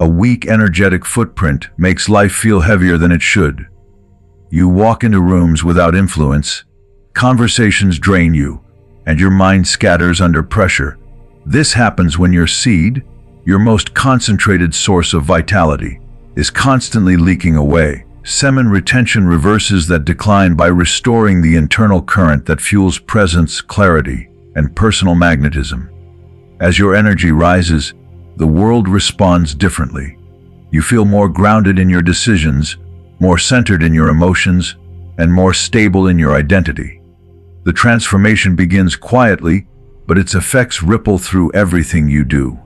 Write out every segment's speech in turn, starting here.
A weak, energetic footprint makes life feel heavier than it should. You walk into rooms without influence, conversations drain you, and your mind scatters under pressure. This happens when your seed, your most concentrated source of vitality, is constantly leaking away. Semen retention reverses that decline by restoring the internal current that fuels presence, clarity, and personal magnetism. As your energy rises, the world responds differently. You feel more grounded in your decisions, more centered in your emotions, and more stable in your identity. The transformation begins quietly, but its effects ripple through everything you do.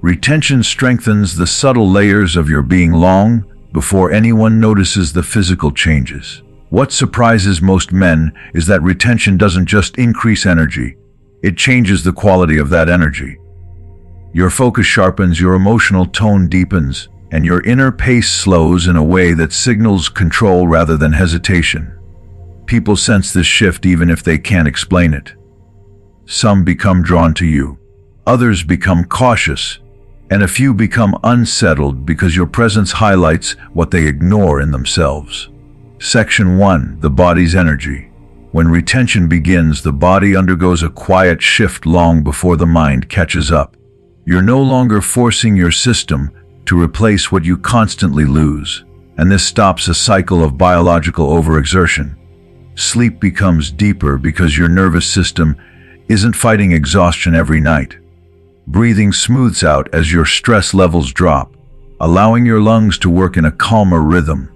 Retention strengthens the subtle layers of your being long before anyone notices the physical changes. What surprises most men is that retention doesn't just increase energy, it changes the quality of that energy. Your focus sharpens, your emotional tone deepens, and your inner pace slows in a way that signals control rather than hesitation. People sense this shift even if they can't explain it. Some become drawn to you, others become cautious, and a few become unsettled because your presence highlights what they ignore in themselves. Section 1. The body's energy. When retention begins, the body undergoes a quiet shift long before the mind catches up. You're no longer forcing your system to replace what you constantly lose, and this stops a cycle of biological overexertion. Sleep becomes deeper because your nervous system isn't fighting exhaustion every night. Breathing smooths out as your stress levels drop, allowing your lungs to work in a calmer rhythm.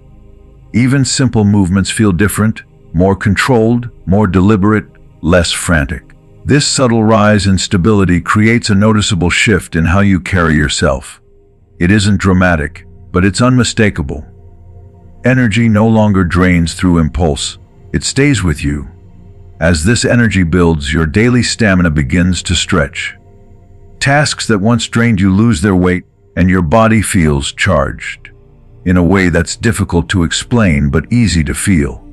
Even simple movements feel different, more controlled, more deliberate, less frantic. This subtle rise in stability creates a noticeable shift in how you carry yourself. It isn't dramatic, but it's unmistakable. Energy no longer drains through impulse, it stays with you. As this energy builds, your daily stamina begins to stretch. Tasks that once drained you lose their weight, and your body feels charged. In a way that's difficult to explain but easy to feel.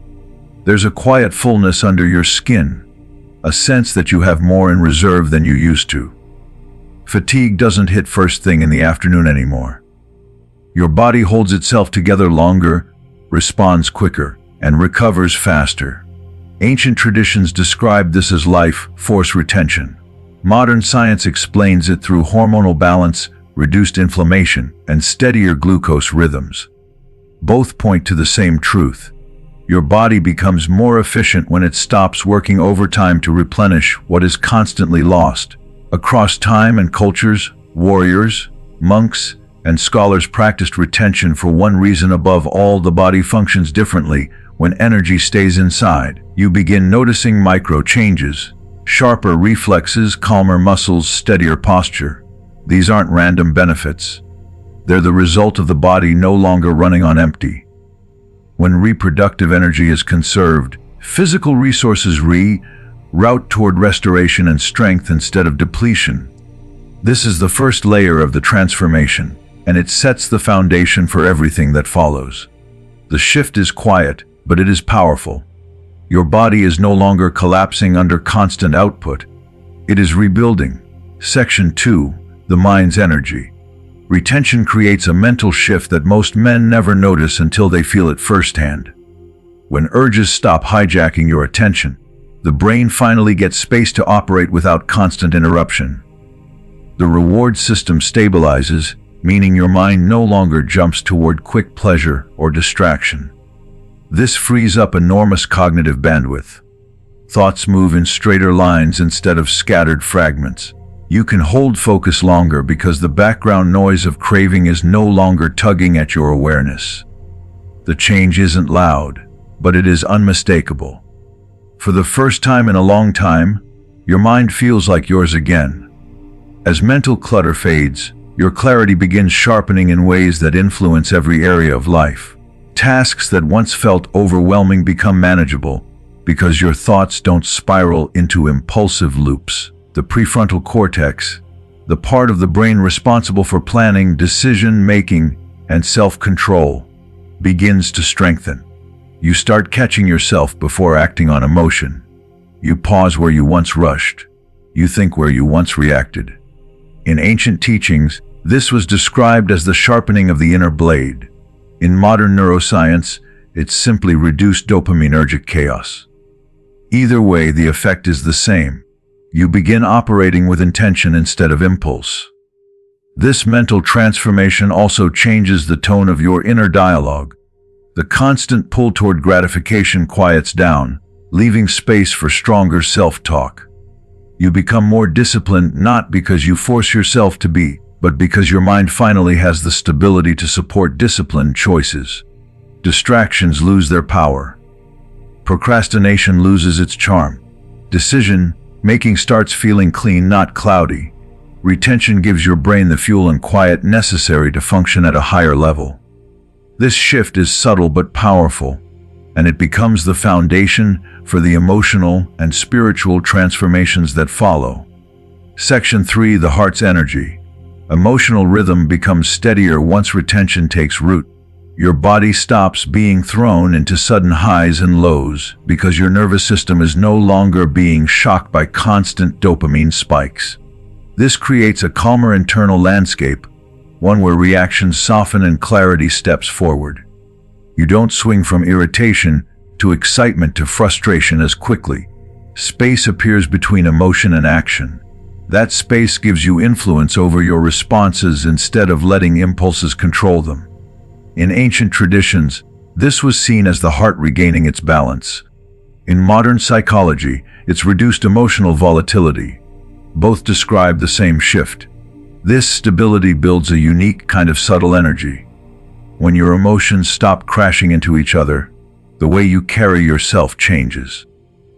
There's a quiet fullness under your skin, a sense that you have more in reserve than you used to. Fatigue doesn't hit first thing in the afternoon anymore. Your body holds itself together longer, responds quicker, and recovers faster. Ancient traditions describe this as life force retention. Modern science explains it through hormonal balance, reduced inflammation, and steadier glucose rhythms. Both point to the same truth. Your body becomes more efficient when it stops working overtime to replenish what is constantly lost. Across time and cultures, warriors, monks, and scholars practiced retention for one reason above all: the body functions differently when energy stays inside. You begin noticing micro changes. Sharper reflexes, calmer muscles, steadier posture. These aren't random benefits. They're the result of the body no longer running on empty. When reproductive energy is conserved, physical resources route toward restoration and strength instead of depletion. This is the first layer of the transformation, and it sets the foundation for everything that follows. The shift is quiet, but it is powerful. Your body is no longer collapsing under constant output. It is rebuilding. Section 2. The mind's energy. Retention creates a mental shift that most men never notice until they feel it firsthand. When urges stop hijacking your attention, the brain finally gets space to operate without constant interruption. The reward system stabilizes, meaning your mind no longer jumps toward quick pleasure or distraction. This frees up enormous cognitive bandwidth. Thoughts move in straighter lines instead of scattered fragments. You can hold focus longer because the background noise of craving is no longer tugging at your awareness. The change isn't loud, but it is unmistakable. For the first time in a long time, your mind feels like yours again. As mental clutter fades, your clarity begins sharpening in ways that influence every area of life. Tasks that once felt overwhelming become manageable because your thoughts don't spiral into impulsive loops. The prefrontal cortex, the part of the brain responsible for planning, decision-making, and self-control, begins to strengthen. You start catching yourself before acting on emotion. You pause where you once rushed. You think where you once reacted. In ancient teachings, This was described as the sharpening of the inner blade. In modern neuroscience, it's simply reduced dopaminergic chaos. Either way, the effect is the same. You begin operating with intention instead of impulse. This mental transformation also changes the tone of your inner dialogue. The constant pull toward gratification quiets down, leaving space for stronger self-talk. You become more disciplined not because you force yourself to be, but because your mind finally has the stability to support disciplined choices. Distractions lose their power. Procrastination loses its charm. Decision-making starts feeling clean, not cloudy. Retention gives your brain the fuel and quiet necessary to function at a higher level. This shift is subtle but powerful, and it becomes the foundation for the emotional and spiritual transformations that follow. Section 3: The Heart's Energy. Emotional rhythm becomes steadier once retention takes root. Your body stops being thrown into sudden highs and lows because your nervous system is no longer being shocked by constant dopamine spikes. This creates a calmer internal landscape, one where reactions soften and clarity steps forward. You don't swing from irritation to excitement to frustration as quickly. Space appears between emotion and action. That space gives you influence over your responses instead of letting impulses control them. In ancient traditions, this was seen as the heart regaining its balance. In modern psychology, it's reduced emotional volatility. Both describe the same shift. This stability builds a unique kind of subtle energy. When your emotions stop crashing into each other, the way you carry yourself changes.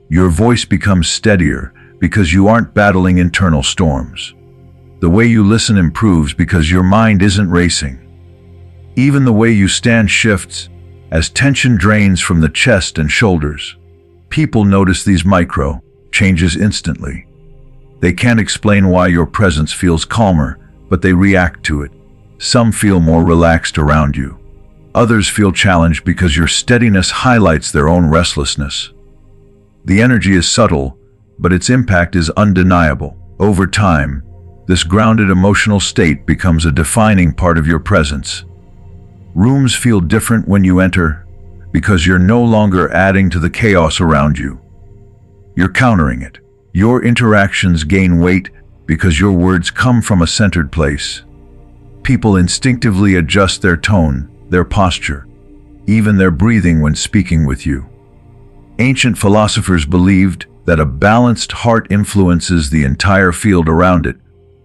Your voice becomes steadier because you aren't battling internal storms. The way you listen improves because your mind isn't racing. Even the way you stand shifts as tension drains from the chest and shoulders. People notice these micro changes instantly. They can't explain why your presence feels calmer, but they react to it. Some feel more relaxed around you. Others feel challenged because your steadiness highlights their own restlessness. The energy is subtle, but its impact is undeniable. Over time, this grounded emotional state becomes a defining part of your presence. Rooms feel different when you enter because you're no longer adding to the chaos around you. You're countering it. Your interactions gain weight because your words come from a centered place. People instinctively adjust their tone, their posture, even their breathing when speaking with you. Ancient philosophers believed that a balanced heart influences the entire field around it.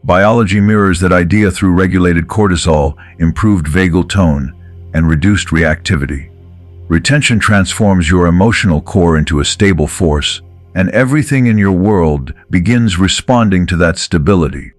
Biology mirrors that idea through regulated cortisol, improved vagal tone, and reduced reactivity. Retention transforms your emotional core into a stable force, and everything in your world begins responding to that stability.